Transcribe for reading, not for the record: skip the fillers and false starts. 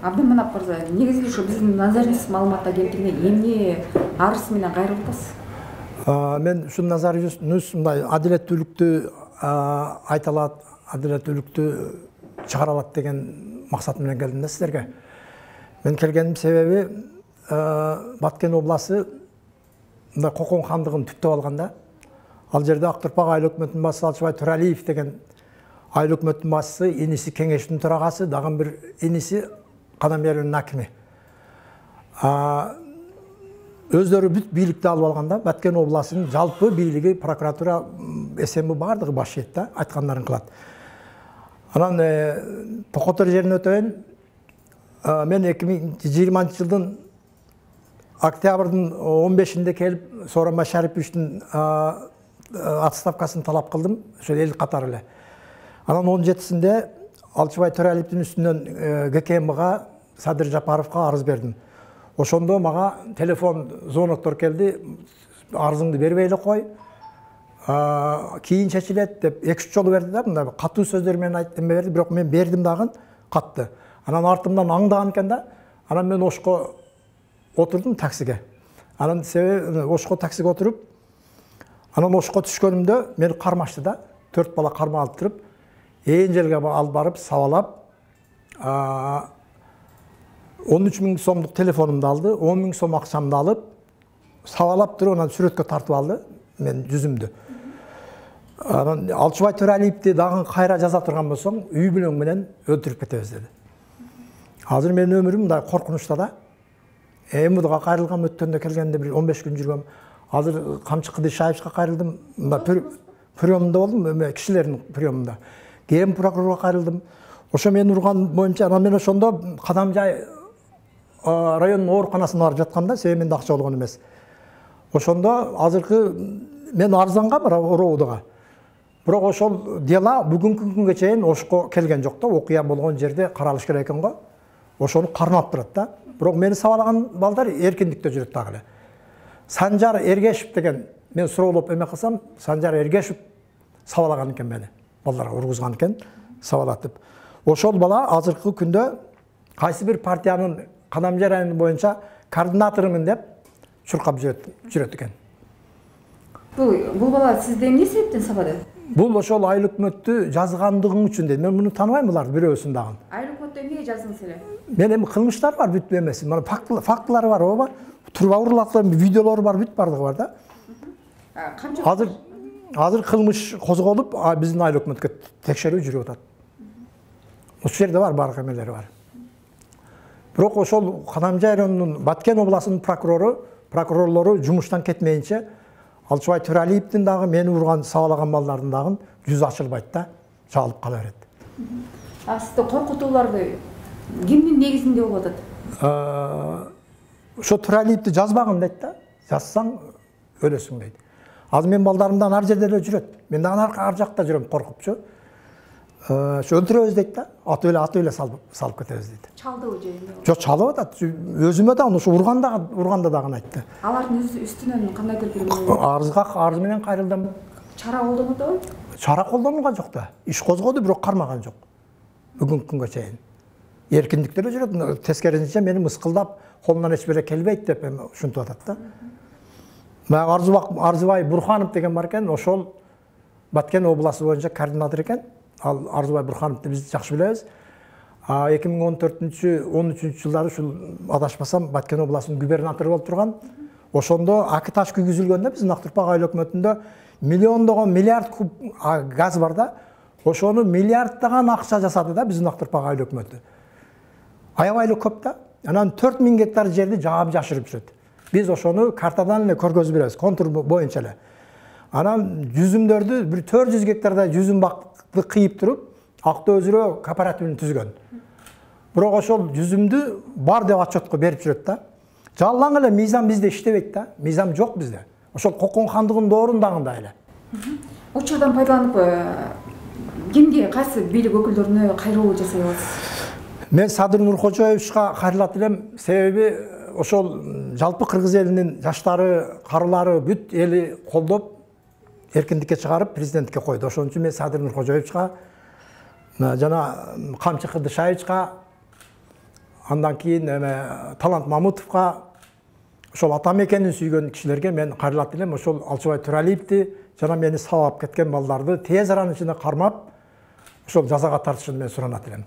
Абдыманап мырза, негізгі ушу биздин назарыбыз маалыматта келтирген эмне арыз менен кайрылып атасыз? Мен ушул назарыбыз мындай адилеттүүлүктү айта алат, адилеттүүлүктү чыгара алат деген максат менен келдим да силерге. Мен келгеним себеби Баткен обласы мындай Кокон хандыгын түптөп алганда, ал жерде Актурпак айыл өкмөтүнүн башчысы Алчыбай Төралиев деген айыл өкмөтүнүн башчысы, иниси кеңештин төрагасы, дагы бир иниси Кадам жеринин акими. Өздөрү бүт бийликти алып алганда, Баткен обласынын жалпы бийлиги, прокуратура, СМ бардыгы баш ийет да, айткандарын кылат. Анан Токотор жерин өтөйүн. Мен 2020 жылдын октябрдын 15-inde келип, Сооронбай Шариповичтин отставкасын талап кылдым, ошол эл катары эле. Анан 17-синде Алчыбай Төралиевдин үстүнөн ГКМга, Садыр Жапаровго арыз бердим. Ошондо мага телефон звоноктор келди, арызыңды бербей эле кой, кийин чечилет деп 2-3 жолу берди да, мындай катуу сөздөр менен айттым берди, бирок мен бердим дагы катты. Анан артымдан аңдаган экен да, анан мен Ошко отурдум таксиге. Анан себеби Ошко таксиге отуруп, анан Ошко түшкөнүмдө мени кармашты да, 4 бала карма алып туруп, ээн жерге алып барып сабалап, 13.000 сомдук телефонумду алды, 10.000 сом акчамды алып, сабалап туруп, анан сүрөткө тартып алды мен жүзүмдү. Анан Алчыбай Төралиевди дагы кайра жаза турган болсоң, үй бүлөң менен өлтүрүп кетебиз деди. Азыр менин өмүрүм мындай коркунучта да. МВДга кайрылгам, өткөндө келгенде бир 15 күн жүргөм. Азыр Камчы Кыдыршаевичке кайрылдым. Мындай приемунда болдум, кишилердин приемунда. Кийин прокурорго кайрылдым. Ошо мени урган боюнча, анан мен ошондо Кадамжай районунун ооруканасына барып жатканда, себеби менде акча болгон эмес. Ошондо азыркы мен арызангам РОУДга. Бирок ошол дела бүгүнкү күнгө чейин Ошко келген жок да, окуя болгон жерде каралыш керек экен го. Ошону кармап турат да. Бирок мени сабалаган балдар эркиндикте жүрөт дагы эле. Санжар Эргешев деген, мен суроолоп эме кылсам, Санжар Эргешев сабалаган экен мени. Балдарга ургузган экен, сабалатып. Ошол бала азыркы күндө кайсы бир партиянын Кадамжай району боюнча координаторумун деп чуркап жүрөт экен. Бул бала сизди эмне себептен сабады? Бул ошол айыл өкмөттү жазгандыгың үчүн дейт. Мен муну тааныбайм буларды бирөөсүн дагы. Айыл өкмөттө эмнеге жаздыңыз эле? Мен эми кылмыштар бар, бүт эмес. Мына фактылары бар, ооба. Турба урулаган видеолору бар, бүт бардыгы бар да. Азыр кылмыш козголуп, биздин айыл өкмөткө текшерүү жүрүп атат. Ошол жерде бар, бардык эмелери бар. Бирок ошол Кадамжай районунун Баткен обласынын прокурорлору жумуштан кетмейинче, Алчыбай Төралиевдин дагы мени урган, сабалаган балдардын дагы жүзү ачылбайт да, чалып кала берет. Сизде коркутууларды кимдин негизинде болуп атат? Ошо Төралиевди жазбагын дейт да, жазсаң өлөсүң дейт. Азыр мен балдарымдан ар жерде эле жүрөт. Мен дагы ар жакта жүрөм коркупчу. Ошо өлтүрөбүз дейт да, аты эле салып кетебиз дейт. Чалдыбы же? Жок, чалып атат. Өзүмө дагы ошо урганда дагы айтты. Алардын үстүнөн кандайдыр бир арыз менен кайрылдым. чара колдонуп? Чара колдонулган жок да. Иш козгоду, бирок кармаган жок. Бүгүнкү күнгө чейин. Эркиндикте эле жүрөт. Тескерисинче мени мыскылдап, колунан эч бере келбейт деп ушинтип атат да. Мага Арзыбай Бурханов деген бар экен, ошол Баткен обласы боюнча координатор экен. Ал Арзыбай Бурхановду биз жакшы билебиз. 2014-13 жылдары ушул адашпасам Баткен обласынын губернатору болуп турган. Ошондо аки таш күйгүзүлгөндө биздин Актурпак айыл өкмөтүндө миллиондогон миллиард куб газ бар да. Ошону миллиарддаган акча жасады да биздин Актурпак айыл өкмөтү. Аябай эле көп да. Анан 4000 гектар жерди жаап жашырып жүрөт. Биз ошону картадан эле көргөзүп беребиз, контур боюнча эле. Анан жүзүмдөрдү бир 400 гектарда жүзүм бакты кыйып туруп, Акты Өзүрө кооперативин түзгөн. Бирок ошол жүзүмдү бар деп отчетко берип жүрөт да. Жалаң эле мыйзам бизде иштебейт да. Мыйзам жок бизде. Ошол Кокон хандыгынын доорундай эле. Учурдан пайдаланып кимге, кайсы бийлик өкүлдөрүнө кайрылуу жасай аласыз? Мен Садыр Нуркожоевичке кайрылат элем, себеби ошол жалпы кыргыз элинин жаштары, карылары бүт эли колдоп, эркиндикке чыгарып, президенттикке койду. Ошон үчүн мен Садыр Нуркожоевичке жана Камчы Кыдыршаевичке Андан кийин Талант Мамутовго, ошол ата мекенин сүйгөн кишилерге мен кайрылат элем. Ошол Алчыбай Төралиевди жана мени сабап кеткен балдарды тез аранын ичинде кармап, ошол жазага тартышын мен суранат элем.